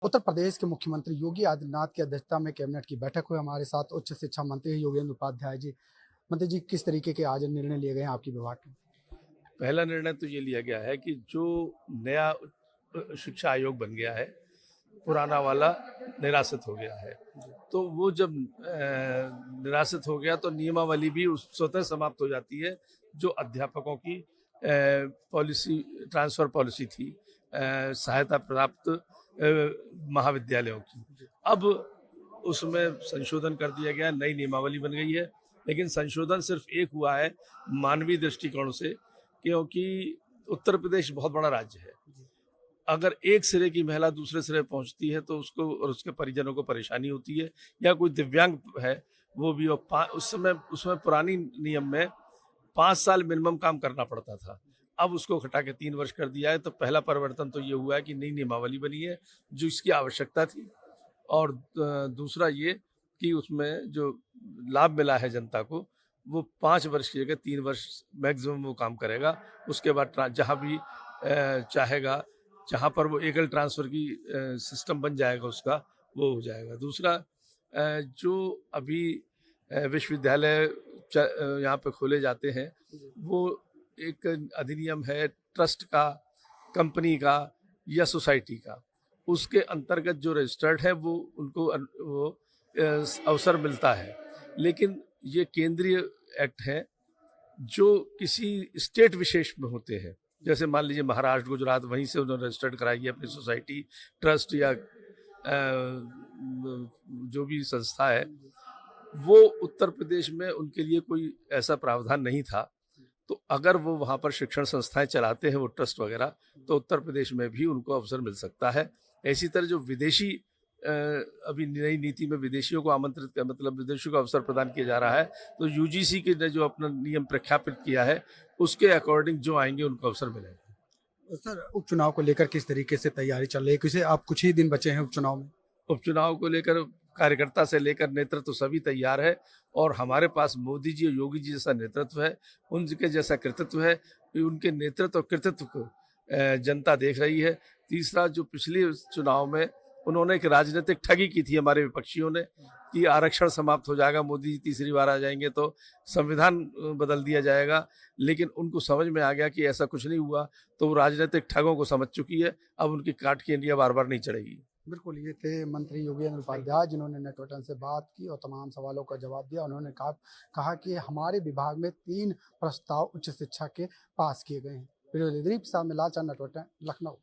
उत्तर प्रदेश के मुख्यमंत्री योगी आदित्यनाथ की अध्यक्षता में कैबिनेट की बैठक हुई। हमारे साथ उच्च शिक्षा मंत्री योगेंद्र उपाध्याय जी। मंत्री जी, किस तरीके के आज निर्णय लिए गए हैं आपकी विभाग में? पहला निर्णय तो ये लिया गया है कि जो नया शिक्षा आयोग बन गया है, पुराना वाला निरासित हो गया है। तो वो जब निरासित हो गया तो नियमावली भी उस स्वतः समाप्त हो जाती है, जो अध्यापकों की पॉलिसी, ट्रांसफर पॉलिसी थी, सहायता प्राप्त महाविद्यालयों की। अब उसमें संशोधन कर दिया गया, नई नियमावली बन गई है। लेकिन संशोधन सिर्फ एक हुआ है मानवीय दृष्टिकोण से, क्योंकि उत्तर प्रदेश बहुत बड़ा राज्य है। अगर एक सिरे की महिला दूसरे सिरे पहुंचती है तो उसको और उसके परिजनों को परेशानी होती है, या कोई दिव्यांग है वो भी। और उस समय उसमें पुरानी नियम में 5 साल मिनिमम काम करना पड़ता था, अब उसको घटा के 3 वर्ष कर दिया है। तो पहला परिवर्तन तो ये हुआ है कि नई नियमावली बनी है, जो इसकी आवश्यकता थी। और दूसरा ये कि उसमें जो लाभ मिला है जनता को, वो 5 वर्ष की जगह 3 वर्ष मैक्सिमम वो काम करेगा। उसके बाद जहाँ भी चाहेगा, जहाँ पर वो एकल ट्रांसफर की सिस्टम बन जाएगा उसका, वो हो जाएगा। दूसरा, जो अभी विश्वविद्यालय यहाँ पे खोले जाते हैं, वो एक अधिनियम है ट्रस्ट का, कंपनी का या सोसाइटी का। उसके अंतर्गत जो रजिस्टर्ड है वो उनको वो अवसर मिलता है। लेकिन ये केंद्रीय एक्ट है जो किसी स्टेट विशेष में होते हैं। जैसे मान लीजिए महाराष्ट्र, गुजरात, वहीं से उन्होंने रजिस्टर्ड कराई है अपनी सोसाइटी, ट्रस्ट या जो भी संस्था है। वो उत्तर प्रदेश में उनके लिए कोई ऐसा प्रावधान नहीं था। तो अगर वो वहाँ पर शिक्षण संस्थाएं चलाते हैं, वो ट्रस्ट वगैरह, तो उत्तर प्रदेश में भी उनको अवसर मिल सकता है। इसी तरह जो विदेशी अभी नई नीति में विदेशियों को आमंत्रित कर, मतलब विदेशियों को अवसर प्रदान किया जा रहा है, तो यूजीसी ने जो अपना नियम प्रख्यापित किया है, उसके अकॉर्डिंग जो आएंगे उनको अवसर मिलेगा। सर, उपचुनाव को लेकर किस तरीके से तैयारी चल रही है? किसे आप कुछ ही दिन बचे हैं उपचुनाव में। उपचुनाव को लेकर कार्यकर्ता से लेकर नेतृत्व तो सभी तैयार है। और हमारे पास मोदी जी और योगी जी जैसा नेतृत्व है, उनके जैसा कृतित्व है। उनके नेतृत्व और कृतित्व को जनता देख रही है। तीसरा, जो पिछले चुनाव में उन्होंने एक राजनीतिक ठगी की थी हमारे विपक्षियों ने, कि आरक्षण समाप्त हो जाएगा, मोदी जी तीसरी बार आ जाएंगे तो संविधान बदल दिया जाएगा। लेकिन उनको समझ में आ गया कि ऐसा कुछ नहीं हुआ, तो वो राजनीतिक ठगों को समझ चुकी है। अब उनकी काट की इंडिया बार बार नहीं चढ़ेगी। बिल्कुल, ये थे मंत्री योगेंद्र उपाध्याय, जिन्होंने नेटवर्टन से बात की और तमाम सवालों का जवाब दिया। उन्होंने कहा कि हमारे विभाग में 3 प्रस्ताव उच्च शिक्षा के पास किए गए हैं। वीडियो दिलीप साहब में लालचंद, नेटवर्टन, लखनऊ।